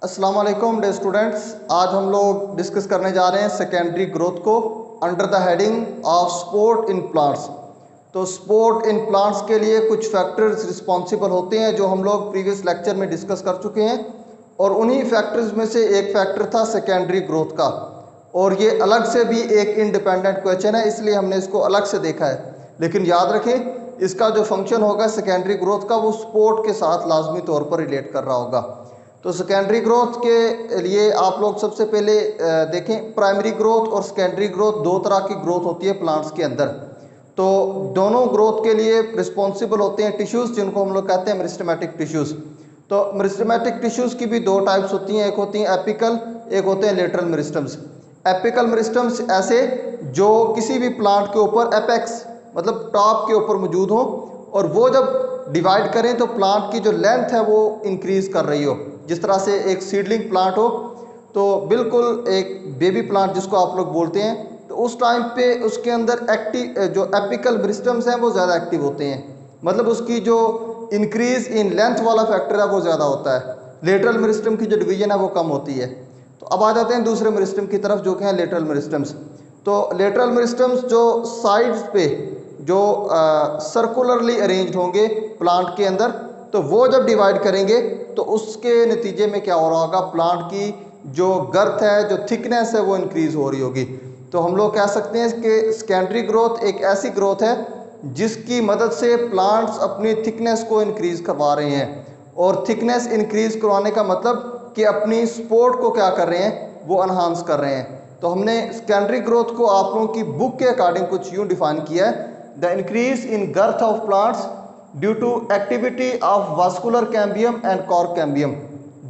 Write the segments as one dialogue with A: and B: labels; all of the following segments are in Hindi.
A: अस्सलाम वालेकुम डे स्टूडेंट्स। आज हम लोग डिस्कस करने जा रहे हैं सेकेंडरी ग्रोथ को under the heading of sport in plants. तो स्पोर्ट इन प्लांट्स के लिए कुछ फैक्टर्स रिस्पॉन्सिबल होते हैं जो हम लोग प्रीवियस लेक्चर में डिस्कस कर चुके हैं, और उन्हीं फैक्टर्स में से एक फैक्टर था सेकेंडरी ग्रोथ का, और ये अलग से भी एक इंडिपेंडेंट क्वेश्चन है, इसलिए हमने इसको अलग से देखा है। लेकिन याद रखें, इसका जो फंक्शन होगा सेकेंडरी ग्रोथ का, वो स्पोर्ट के साथ लाजमी तौर पर रिलेट कर रहा होगा। तो सेकेंडरी ग्रोथ के लिए आप लोग सबसे पहले देखें, प्राइमरी ग्रोथ और सेकेंडरी ग्रोथ दो तरह की ग्रोथ होती है प्लांट्स के अंदर। तो दोनों ग्रोथ के लिए रिस्पॉन्सिबल होते हैं टिश्यूज़, जिनको हम लोग कहते हैं मेरिस्टेमेटिक टिश्यूज़। तो मेरिस्टेमेटिक टिश्यूज़ की भी दो टाइप्स होती हैं, एक होती हैं एपिकल, एक होते हैं लेटरल मेरिस्टम्स। एपिकल मेरिस्टम्स ऐसे जो किसी भी प्लांट के ऊपर एपेक्स मतलब टॉप के ऊपर मौजूद हो, और वो जब डिवाइड करें तो प्लांट की जो लेंथ है वो इंक्रीज कर रही हो। जिस तरह से एक सीडलिंग प्लांट हो, तो बिल्कुल एक बेबी प्लांट जिसको आप लोग बोलते हैं, तो उस टाइम पे उसके अंदर एक्टिव जो एपिकल मेरिस्टम्स हैं वो ज़्यादा एक्टिव होते हैं, मतलब उसकी जो इंक्रीज इन लेंथ वाला फैक्टर है वो ज़्यादा होता है। लेटरल मेरिस्टम की जो डिवीजन है वो कम होती है। तो अब आ जाते हैं दूसरे मेरिस्टम की तरफ, जो कि हैं लेटरल मेरिस्टम्स। तो लेटरल मेरिस्टम्स जो साइड्स पे जो सर्कुलरली अरेंज्ड होंगे प्लांट के अंदर, तो वो जब डिवाइड करेंगे तो उसके नतीजे में क्या हो रहा होगा, प्लांट की जो गर्थ है, जो थिकनेस है, वो इंक्रीज हो रही होगी। तो हम लोग कह सकते हैं कि सेकेंडरी ग्रोथ एक ऐसी ग्रोथ है जिसकी मदद से प्लांट्स अपनी थिकनेस को इंक्रीज करवा रहे हैं, और थिकनेस इंक्रीज करवाने का मतलब कि अपनी सपोर्ट को क्या कर रहे हैं, वो एनहांस कर रहे हैं। तो हमने सेकेंडरी ग्रोथ को आप लोगों की बुक के अकॉर्डिंग कुछ यूँ डिफाइन किया है, the increase in girth of plants due to activity of vascular cambium and cork cambium.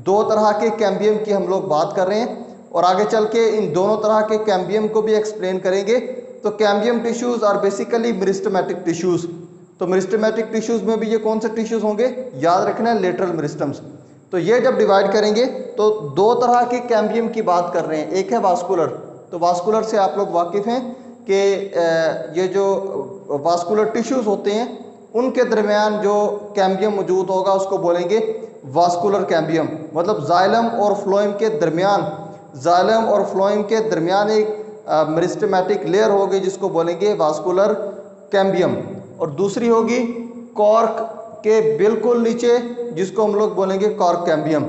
A: दो तरह के कैम्बियम की हम लोग बात कर रहे हैं, और आगे चल के इन दोनों तरह के कैम्बियम को भी एक्सप्लेन करेंगे। तो cambium tissues are basically meristematic tissues. तो मेरिस्टेमेटिक टिश्यूज़ में भी ये कौन से टिश्यूज़ होंगे, याद रखना है, लेटरल मेरिस्टम्स। तो ये जब डिवाइड करेंगे तो दो तरह के कैम्बियम की बात कर रहे हैं, एक है वास्कुलर। तो वास्कुलर से आप लोग वाकिफ़ हैं कि ये जो वास्कुलर टिश्यूज़ होते हैं उनके दरमियान जो कैम्बियम मौजूद होगा उसको बोलेंगे वास्कुलर कैम्बियम। मतलब जाइलम और फ्लोएम के दरमियान, जाइलम और फ्लोएम के दरमियान एक मेरिस्टेमेटिक लेयर होगी जिसको बोलेंगे वास्कुलर कैम्बियम, और दूसरी होगी कॉर्क के बिल्कुल नीचे जिसको हम लोग बोलेंगे कॉर्क कैम्बियम।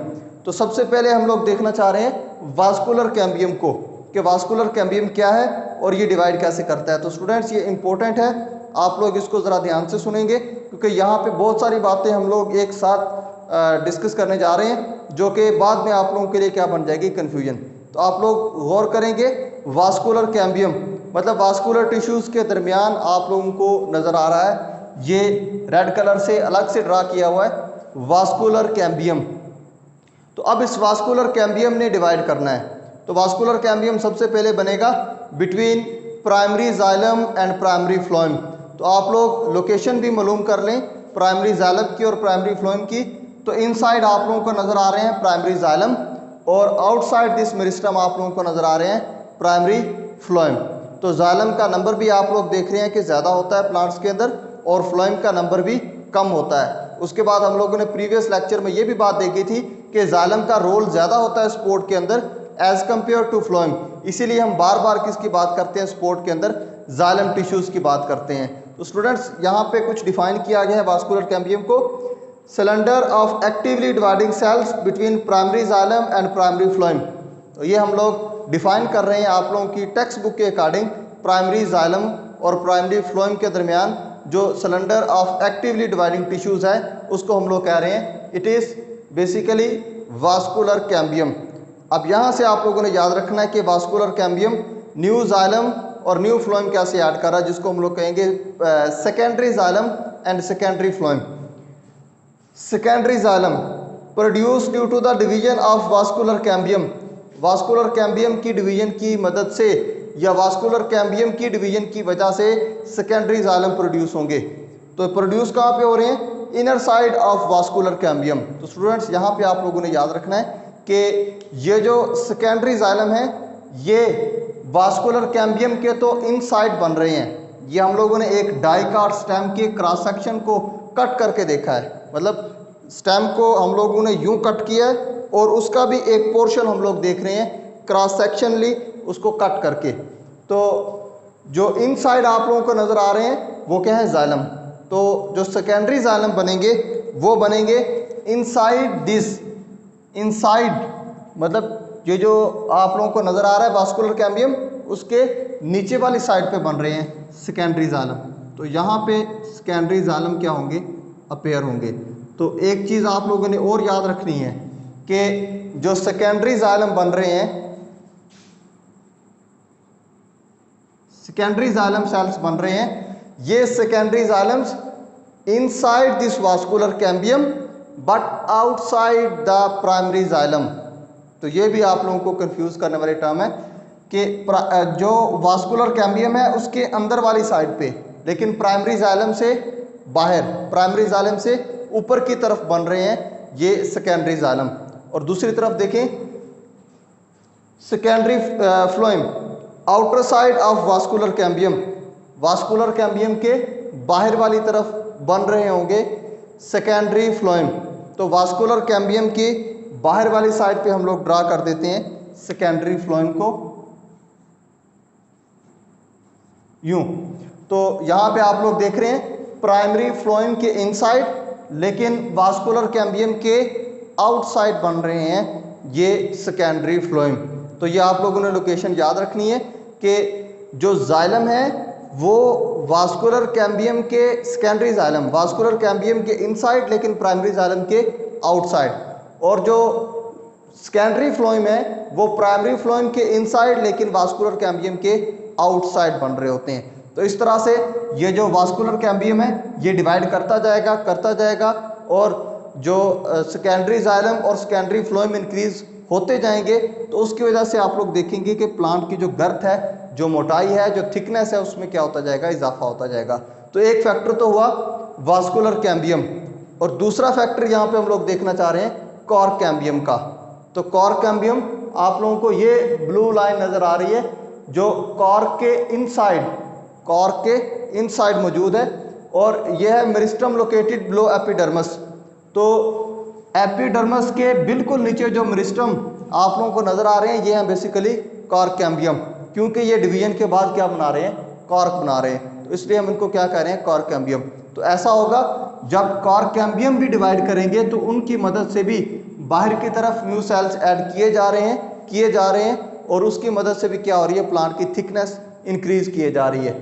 A: तो सबसे पहले हम लोग देखना चाह रहे हैं वास्कुलर कैम्बियम को, कि वास्कुलर कैम्बियम क्या है और ये डिवाइड कैसे करता है। तो स्टूडेंट्स ये इंपॉर्टेंट है, आप लोग इसको ज़रा ध्यान से सुनेंगे, क्योंकि यहाँ पे बहुत सारी बातें हम लोग एक साथ डिस्कस करने जा रहे हैं, जो कि बाद में आप लोगों के लिए क्या बन जाएगी, कन्फ्यूजन। तो आप लोग गौर करेंगे, वास्कुलर कैम्बियम मतलब वास्कुलर टिश्यूज़ के दरमियान आप लोगों को नज़र आ रहा है, ये रेड कलर से अलग से ड्रा किया हुआ है, वास्कुलर कैम्बियम। तो अब इस वास्कुलर कैम्बियम ने डिवाइड करना है। तो वास्कुलर कैम्बियम सबसे पहले बनेगा between primary xylem and primary phloem. तो आप लोग लोकेशन भी मालूम कर लें प्राइमरी जाइलम की और प्राइमरी फ्लोएम की। तो इनसाइड आप लोगों को नज़र आ रहे हैं प्राइमरी जाइलम, और आउटसाइड दिस मेरिस्टम आप लोगों को नज़र आ रहे हैं प्राइमरी फ्लोएम। तो जाइलम का नंबर भी आप लोग देख रहे हैं कि ज़्यादा होता है प्लांट्स के अंदर, और फ्लोएम का नंबर भी कम होता है। उसके बाद हम लोगों ने प्रीवियस लेक्चर में ये भी बात देखी थी कि जाइलम का रोल ज़्यादा होता है स्पोर्ट के अंदर एज कम्पेयर टू फ्लोएम। इसीलिए हम बार बार किसकी बात करते हैं, स्पोर्ट के अंदर जाइलम टिश्यूज़ की बात करते हैं। तो स्टूडेंट्स यहाँ पे कुछ डिफाइन किया गया है वास्कुलर कैम्बियम को, cylinder of actively dividing cells between primary xylem and primary phloem. तो ये हम लोग डिफाइन कर रहे हैं आप लोगों की टेक्स्ट बुक के अकॉर्डिंग, प्राइमरी जाइलम और प्राइमरी फ्लोएम के दरमियान जो cylinder of actively dividing tissues है उसको हम लोग कह रहे हैं it is basically vascular cambium. अब यहाँ से आप लोगों ने याद रखना है कि वास्कुलर कैम्बियम न्यू जाइलम और न्यू फ्लोएम कैसे ऐड कर रहा है, जिसको हम लोग कहेंगे secondary xylem and secondary phloem. Secondary xylem produce due to the division of vascular cambium. Vascular cambium की डिवीजन की मदद से या वास्कुलर कैम्बियम की डिवीजन की वजह से सेकेंडरी जाइलम प्रोड्यूस होंगे। तो प्रोड्यूस कहाँ पे हो रहे हैं, inner side of vascular cambium. तो स्टूडेंट्स यहाँ पे आप लोगों ने याद रखना है कि ये जो सेकेंडरी जाइलम है ये वास्कुलर कैम्बियम के तो इनसाइड बन रहे हैं। ये हम लोगों ने एक डाइकाट स्टेम के क्रॉस सेक्शन को कट करके देखा है, मतलब स्टेम को हम लोगों ने यूं कट किया है और उसका भी एक पोर्शन हम लोग देख रहे हैं क्रॉस सेक्शनली उसको कट करके। तो जो इनसाइड आप लोगों को नज़र आ रहे हैं वो क्या है, जाइलम। तो जो सेकेंडरी जाइलम बनेंगे वो बनेंगे इनसाइड दिस, इनसाइड मतलब ये जो आप लोगों को नज़र आ रहा है वास्कुलर कैम्बियम उसके नीचे वाली साइड पे बन रहे हैं सेकेंडरी जाइलम। तो यहाँ पे सेकेंडरी जाइलम क्या होंगे, अपेयर होंगे। तो एक चीज़ आप लोगों ने और याद रखनी है कि जो सेकेंडरी जाइलम बन रहे हैं, सेकेंडरी जाइलम सेल्स बन रहे हैं, ये secondary xylems inside this vascular cambium but outside the primary xylem. तो ये भी आप लोगों को कंफ्यूज करने वाली टर्म है कि जो वास्कुलर कैम्बियम है उसके अंदर वाली साइड पे, लेकिन प्राइमरी जाइलम से बाहर, प्राइमरी जाइलम से ऊपर की तरफ बन रहे हैं ये सेकेंडरी जाइलम। और दूसरी तरफ देखें secondary phloem outer side of vascular cambium, vascular cambium के बाहर वाली तरफ बन रहे होंगे सेकेंडरी फ्लोएम। तो वास्कुलर कैम्बियम की बाहर वाली साइड पे हम लोग ड्रा कर देते हैं सेकेंडरी फ्लोएम को यूं। तो यहाँ पे आप लोग देख रहे हैं प्राइमरी फ्लोएम के इनसाइड, लेकिन वास्कुलर कैम्बियम के आउटसाइड बन रहे हैं ये सेकेंडरी फ्लोएम। तो ये आप लोगों ने लोकेशन याद रखनी है कि जो जाइलम है वो वास्कुलर कैम्बियम के, सेकेंडरी जाइलम वास्कुलर कैम्बियम के इनसाइड लेकिन प्राइमरी जाइलम के आउटसाइड, और जो सेकेंडरी फ्लोएम है वो प्राइमरी फ्लोएम के इनसाइड लेकिन वास्कुलर कैम्बियम के आउटसाइड बन रहे होते हैं। तो इस तरह से ये जो वास्कुलर कैम्बियम है ये डिवाइड करता जाएगा और जो सेकेंडरी जाइलम और सेकेंडरी फ्लोएम इंक्रीज होते जाएंगे। तो उसकी वजह से आप लोग देखेंगे कि प्लांट की जो गर्थ है, जो मोटाई है, जो थिकनेस है, उसमें क्या होता जाएगा, इजाफा होता जाएगा। तो एक फैक्टर तो हुआ वास्कुलर कैम्बियम, और दूसरा फैक्टर यहाँ पे हम लोग देखना चाह रहे हैं कॉर्क कैम्बियम का। तो कॉर्क कैम्बियम आप लोगों को ये ब्लू लाइन नज़र आ रही है जो कॉर्क के इनसाइड मौजूद है, और यह है मेरिस्टम लोकेटेड बिलो एपिडर्मस। तो एपिडर्मस के बिल्कुल नीचे जो मेरिस्टम आप लोगों को नज़र आ रहे हैं ये है बेसिकली कॉर्क कैम्बियम, क्योंकि ये डिवीजन के बाद क्या बना रहे हैं, कॉर्क बना रहे हैं। तो इसलिए हम इनको क्या कह रहे हैं, कॉर्क कैम्बियम। तो ऐसा होगा जब कॉर्क कैम्बियम भी डिवाइड करेंगे तो उनकी मदद से भी बाहर की तरफ न्यू सेल्स ऐड किए जा रहे हैं और उसकी मदद से भी क्या हो रही है, प्लांट की थिकनेस इंक्रीज किए जा रही है।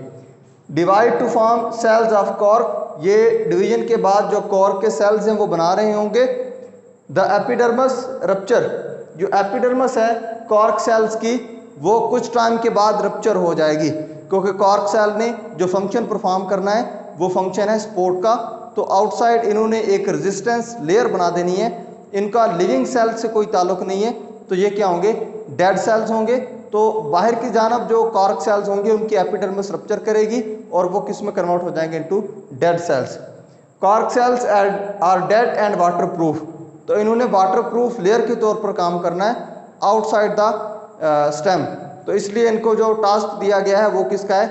A: Divide to form cells of cork, ये डिवीजन के बाद जो कॉर्क के सेल्स हैं वो बना रहे होंगे। द एपिडर्मस रप्चर, जो एपिडर्मस है कॉर्क सेल्स की वो कुछ टाइम के बाद रप्चर हो जाएगी, क्योंकि कॉर्क सेल ने जो फंक्शन परफॉर्म करना है वो फंक्शन है सपोर्ट का। तो आउटसाइड इन्होंने एक रेजिस्टेंस लेयर बना देनी है, इनका लिविंग सेल से कोई ताल्लुक नहीं है। तो ये क्या होंगे, डेड सेल्स होंगे। तो बाहर की जानब जो कॉर्क सेल्स होंगे उनकी एपिडर्मिस रप्चर करेगी और वो किस में कन्वर्ट हो जाएंगे, into dead cells. Cork cells are dead and water proof, तो इन्होंने वाटर प्रूफ लेयर के तौर पर काम करना है आउटसाइड द स्टेम। तो इसलिए इनको जो टास्क दिया गया है वो किसका है,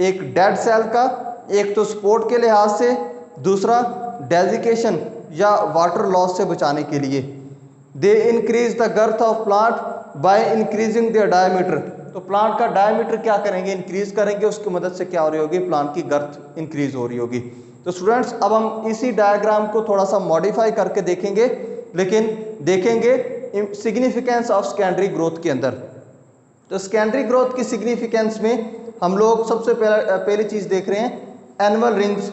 A: एक डेड सेल का, एक तो सपोर्ट के लिहाज से, दूसरा डेजिकेशन या वाटर लॉस से बचाने के लिए। They increase the girth of plant by increasing their diameter, तो प्लांट का डायमीटर क्या करेंगे, इंक्रीज करेंगे, उसकी मदद से क्या हो रही होगी, प्लांट की गर्थ इंक्रीज हो रही होगी। तो स्टूडेंट्स अब हम इसी डायग्राम को थोड़ा सा मॉडिफाई करके देखेंगे, लेकिन देखेंगे सिग्निफिकेंस ऑफ सेकेंडरी ग्रोथ के अंदर। तो सेकेंडरी ग्रोथ की सिग्निफिकेंस में हम लोग सबसे पहली चीज देख रहे हैं एनुअल रिंग्स।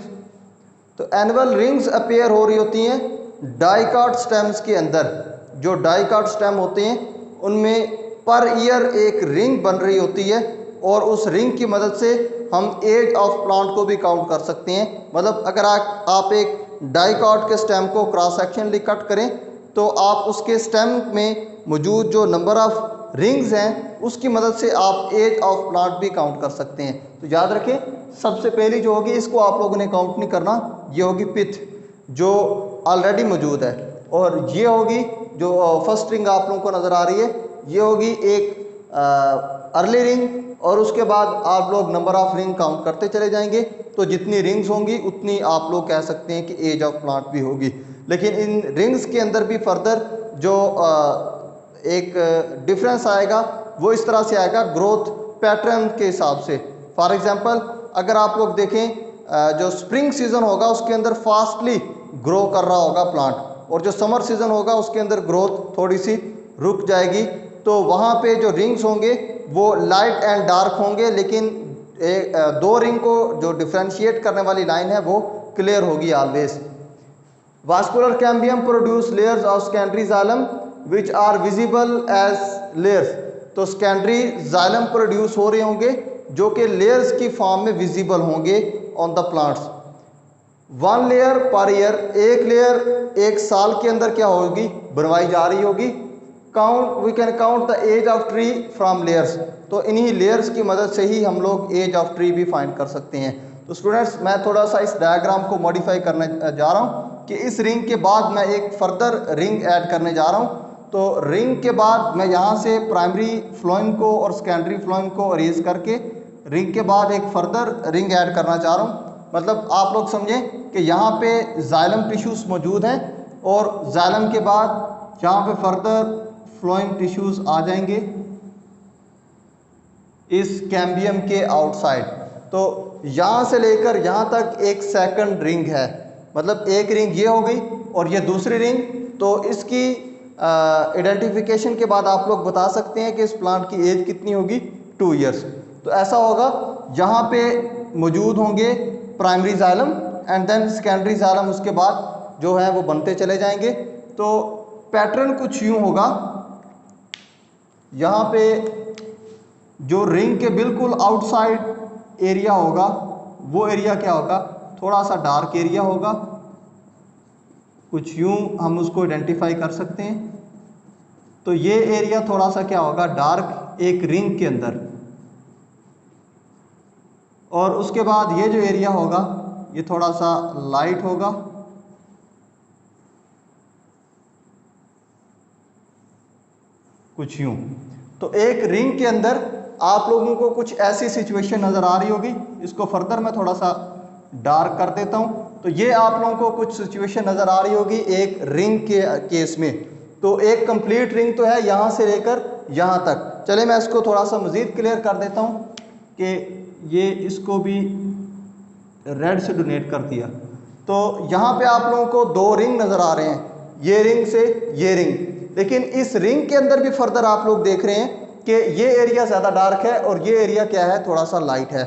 A: तो एनुअल रिंग्स अपेयर हो रही होती हैं डाइकॉट स्टेम्स के अंदर। जो डाइकॉट स्टेम होते हैं उनमें पर ईयर एक रिंग बन रही होती है, और उस रिंग की मदद से हम एज ऑफ प्लांट को भी काउंट कर सकते हैं। मतलब अगर आप एक डाइकॉट के स्टेम को क्रॉस सेक्शनली कट करें तो आप उसके स्टेम में मौजूद जो नंबर ऑफ रिंग्स हैं उसकी मदद से आप एज ऑफ प्लांट भी काउंट कर सकते हैं। तो याद रखें, सबसे पहली जो होगी, इसको आप लोगों ने काउंट नहीं करना, ये होगी पिथ जो ऑलरेडी मौजूद है, और ये होगी जो फर्स्ट रिंग आप लोगों को नज़र आ रही है, ये होगी एक अर्ली रिंग, और उसके बाद आप लोग नंबर ऑफ रिंग काउंट करते चले जाएंगे। तो जितनी रिंग्स होंगी उतनी आप लोग कह सकते हैं कि एज ऑफ प्लांट भी होगी। लेकिन इन रिंग्स के अंदर भी फर्दर जो एक डिफरेंस आएगा वो इस तरह से आएगा ग्रोथ पैटर्न के हिसाब से। फॉर एग्जांपल अगर आप लोग देखें जो स्प्रिंग सीजन होगा उसके अंदर फास्टली ग्रो कर रहा होगा प्लांट, और जो समर सीजन होगा उसके अंदर ग्रोथ थोड़ी सी रुक जाएगी। तो वहाँ पे जो रिंग्स होंगे वो लाइट एंड डार्क होंगे, लेकिन दो रिंग को जो डिफ्रेंशिएट करने वाली लाइन है वो क्लियर होगी always. Vascular cambium produce layers of secondary xylem which are visible as layers. तो सेकेंडरी जाइलम प्रोड्यूस हो रहे होंगे जो कि लेयर्स की फॉर्म में विजिबल होंगे on the plants. 1 layer per year, एक लेयर एक साल के अंदर क्या होगी, बनवाई जा रही होगी। Count, we can count the age of tree from layers. तो इन्हीं लेयर्स की मदद से ही हम लोग एज ऑफ ट्री भी फाइंड कर सकते हैं। तो स्टूडेंट्स मैं थोड़ा सा इस डायग्राम को मॉडिफाई करने जा रहा हूँ कि इस रिंग के बाद मैं एक फर्दर रिंग ऐड करने जा रहा हूँ। तो रिंग के बाद मैं यहाँ से प्राइमरी फ्लोएम को और सेकेंडरी फ्लोएम को अरेज करके रिंग के बाद एक फर्दर रिंग ऐड करना चाह रहा हूँ। मतलब आप लोग समझें कि यहाँ पे जाइलम टिश्यूज मौजूद हैं और जाइलम के बाद यहाँ पे फर्दर फ्लोएम टिश्यूज आ जाएंगे इस कैम्बियम के आउटसाइड। तो यहाँ से लेकर यहाँ तक एक सेकंड रिंग है, मतलब एक रिंग ये हो गई और ये दूसरी रिंग। तो इसकी आइडेंटिफिकेशन के बाद आप लोग बता सकते हैं कि इस प्लांट की एज कितनी होगी, 2 इयर्स। तो ऐसा होगा यहाँ पे मौजूद होंगे primary xylem and then secondary xylem, उसके बाद जो है वो बनते चले जाएंगे। तो पैटर्न कुछ यूँ होगा, यहाँ पे जो रिंग के बिल्कुल आउटसाइड एरिया होगा वो एरिया क्या होगा, थोड़ा सा डार्क एरिया होगा। कुछ यूँ हम उसको आइडेंटिफाई कर सकते हैं। तो ये एरिया थोड़ा सा क्या होगा, डार्क एक रिंग के अंदर, और उसके बाद ये जो एरिया होगा ये थोड़ा सा लाइट होगा। कुछ यूँ। तो एक रिंग के अंदर आप लोगों को कुछ ऐसी सिचुएशन नज़र आ रही होगी। इसको फर्दर मैं थोड़ा सा डार्क कर देता हूँ। तो ये आप लोगों को कुछ सिचुएशन नज़र आ रही होगी एक रिंग के केस में। तो एक कंप्लीट रिंग तो है यहाँ से लेकर यहाँ तक। चले मैं इसको थोड़ा सा मज़ीद क्लियर कर देता हूँ कि ये इसको भी रेड से डोनेट कर दिया। तो यहाँ पे आप लोगों को 2 रिंग नज़र आ रहे हैं, ये रिंग से ये रिंग। लेकिन इस रिंग के अंदर भी फर्दर आप लोग देख रहे हैं कि ये एरिया ज़्यादा डार्क है और ये एरिया क्या है, थोड़ा सा लाइट है।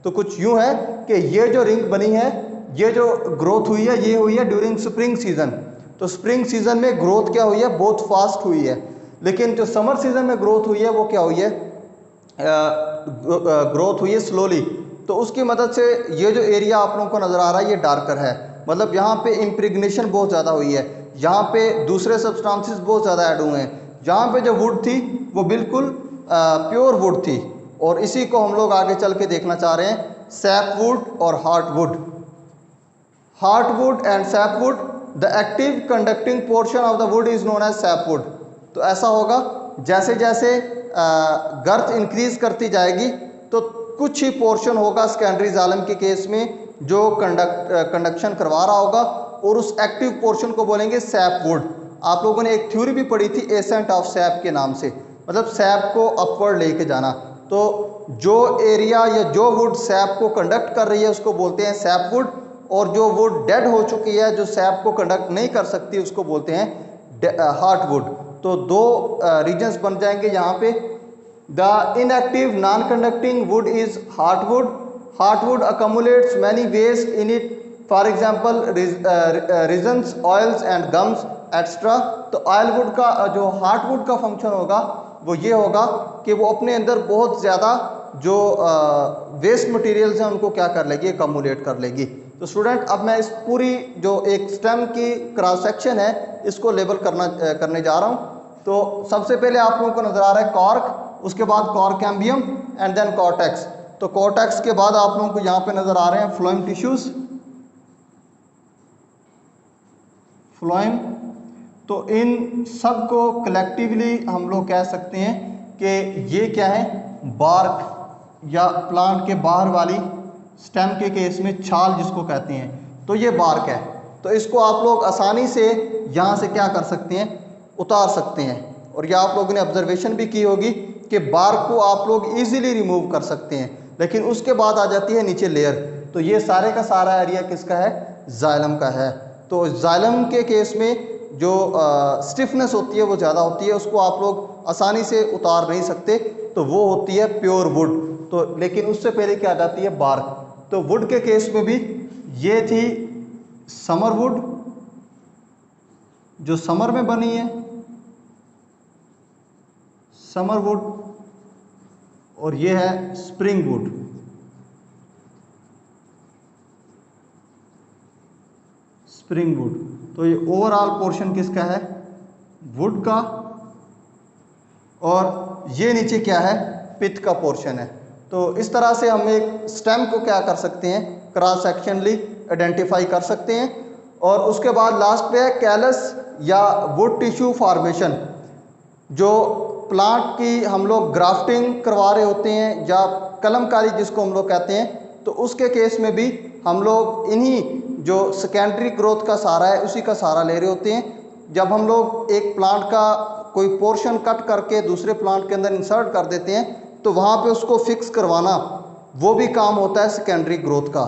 A: तो कुछ यूँ है कि ये जो रिंग बनी है, ये जो ग्रोथ हुई है, ये हुई है ड्यूरिंग स्प्रिंग सीजन। तो स्प्रिंग सीजन में ग्रोथ क्या हुई है, बहुत फास्ट हुई है। लेकिन जो समर सीजन में ग्रोथ हुई है वो क्या हुई है, ग्रोथ हुई है स्लोली। तो उसकी मदद से ये जो एरिया आप लोगों को नज़र आ रहा है ये डार्कर है। मतलब यहाँ पे इम्प्रेगनेशन बहुत ज़्यादा हुई है, यहाँ पे दूसरे सब्सटेंसेस बहुत ज़्यादा ऐड हुए हैं। जहाँ पे जो वुड थी वो बिल्कुल प्योर वुड थी, और इसी को हम लोग आगे चल के देखना चाह रहे हैं, सैप वुड और heartwood. Heartwood and sapwood, the active conducting portion of the wood is known as sapwood. तो ऐसा होगा जैसे जैसे गर्थ इंक्रीज करती जाएगी तो कुछ ही पोर्शन होगा सेकेंडरी जाइलम के केस में जो कंडक्शन करवा रहा होगा, और उस एक्टिव पोर्शन को बोलेंगे सैपवुड। आप लोगों ने एक थ्योरी भी पढ़ी थी एसेंट ऑफ सैप के नाम से, मतलब सैप को अपवर्ड लेके जाना। तो जो एरिया या जो वुड सैप को कंडक्ट कर रही है उसको बोलते हैं सैपवुड, और जो वुड डेड हो चुकी है जो सैप को कंडक्ट नहीं कर सकती उसको बोलते हैं हार्टवुड। तो 2 रीजन्स बन जाएंगे यहाँ पे। The inactive non conducting would is heartwood. Heartwood accumulates many waste in it, for example resins, oils and gums etc. तो ऑयल वुड का जो हार्टवुड का फंक्शन होगा वो ये होगा कि वो अपने अंदर बहुत ज़्यादा जो वेस्ट मटेरियल्स हैं उनको क्या कर लेगी, अकमुलेट कर लेगी। तो स्टूडेंट अब मैं इस पूरी जो एक स्टेम की क्रॉस सेक्शन है इसको लेबल करने जा रहा हूँ। तो सबसे पहले आप लोगों को नज़र आ रहा है कॉर्क, उसके बाद cork cambium and then cortex. तो कॉर्टेक्स के बाद आप लोगों को यहाँ पे नज़र आ रहे हैं फ्लोएम टिश्यूज, फ्लोएम। तो इन सब को कलेक्टिवली हम लोग कह सकते हैं कि ये क्या है, बार्क या प्लांट के बाहर वाली स्टेम के केस में छाल जिसको कहते हैं, तो ये बार्क है। तो तो इसको आप लोग आसानी से यहाँ से क्या कर सकते हैं, उतार सकते हैं। और यह आप लोगों ने ऑब्जर्वेशन भी की होगी कि बार्क को आप लोग इजीली रिमूव कर सकते हैं, लेकिन उसके बाद आ जाती है नीचे लेयर। तो ये सारे का सारा एरिया किसका है, जाइलम का है। तो जाइलम के केस में जो स्टिफनेस होती है वो ज़्यादा होती है, उसको आप लोग आसानी से उतार नहीं सकते, तो वो होती है प्योर वुड। तो लेकिन उससे पहले क्या आ जाती है, बार्क। तो वुड के केस में भी ये थी समर वुड जो समर में बनी है, समर वुड, और ये है स्प्रिंग वुड। Spring would. तो ये ओवरऑल पोर्शन किसका है, वुड का, और ये नीचे क्या है, पिथ का पोर्शन है। तो इस तरह से हम एक स्टेम को क्या कर सकते हैं, क्रॉस सेक्शनली आइडेंटिफाई कर सकते हैं। और उसके बाद लास्ट पे है कैलस या वुड टिश्यू फॉर्मेशन। जो प्लांट की हम लोग ग्राफ्टिंग करवा रहे होते हैं या कलमकारी जिसको हम लोग कहते हैं, तो उसके केस में भी हम लोग इन्हीं जो सेकेंडरी ग्रोथ का सहारा है उसी का सहारा ले रहे होते हैं। जब हम लोग एक प्लांट का कोई पोर्शन कट करके दूसरे प्लांट के अंदर इंसर्ट कर देते हैं, तो वहाँ पे उसको फिक्स करवाना वो भी काम होता है सेकेंडरी ग्रोथ का।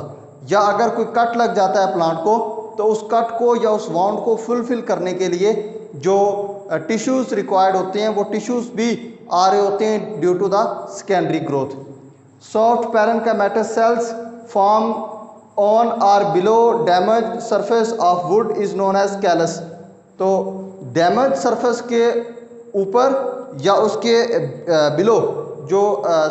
A: या अगर कोई कट लग जाता है प्लांट को, तो उस कट को या उस वाउंड को फुलफिल करने के लिए जो टिश्यूज़ रिक्वायर्ड होते हैं वो टिश्यूज़ भी आ रहे होते हैं due to the secondary growth. Soft parenchymatous cells form on or below damage surface of wood is known as callus. तो डैमेज सरफेस के ऊपर या उसके बिलो जो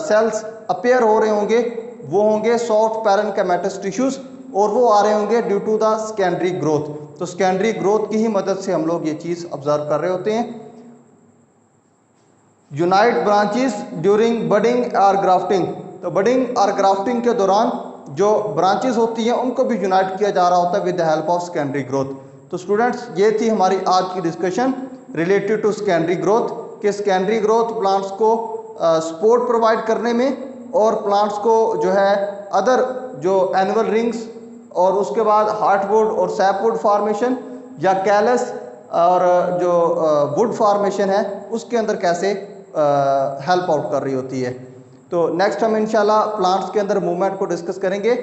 A: सेल्स अपेयर हो रहे होंगे वो होंगे सॉफ्ट पैरेन्काइमेटस टिश्यूज़, और वो आ रहे होंगे due to the secondary growth. तो सेकेंडरी ग्रोथ की ही मदद से हम लोग ये चीज़ ऑब्जर्व कर रहे होते हैं। यूनाइट ब्रांचेस ड्यूरिंग बडिंग और ग्राफ्टिंग। तो बडिंग और ग्राफ्टिंग के दौरान जो ब्रांचेस होती हैं उनको भी यूनाइट किया जा रहा होता है with the help of secondary growth. तो स्टूडेंट्स, ये थी हमारी आज की discussion related to secondary growth, कि सेकेंडरी ग्रोथ प्लांट्स को सपोर्ट प्रोवाइड करने में और प्लांट्स को जो है अदर जो एनुअल रिंग्स और उसके बाद हार्टवुड और सैपवुड फॉर्मेशन या कैलस और जो वुड फॉर्मेशन है उसके अंदर कैसे हेल्प आउट कर रही होती है। तो नेक्स्ट हम इंशाल्लाह प्लांट्स के अंदर मूवमेंट को डिस्कस करेंगे।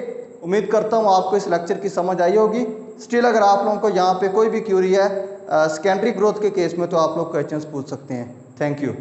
A: उम्मीद करता हूँ आपको इस लेक्चर की समझ आई होगी। स्टिल अगर आप लोगों को यहाँ पे कोई भी क्यूरी है सेकेंडरी ग्रोथ के केस में, तो आप लोग क्वेश्चंस पूछ सकते हैं। Thank you.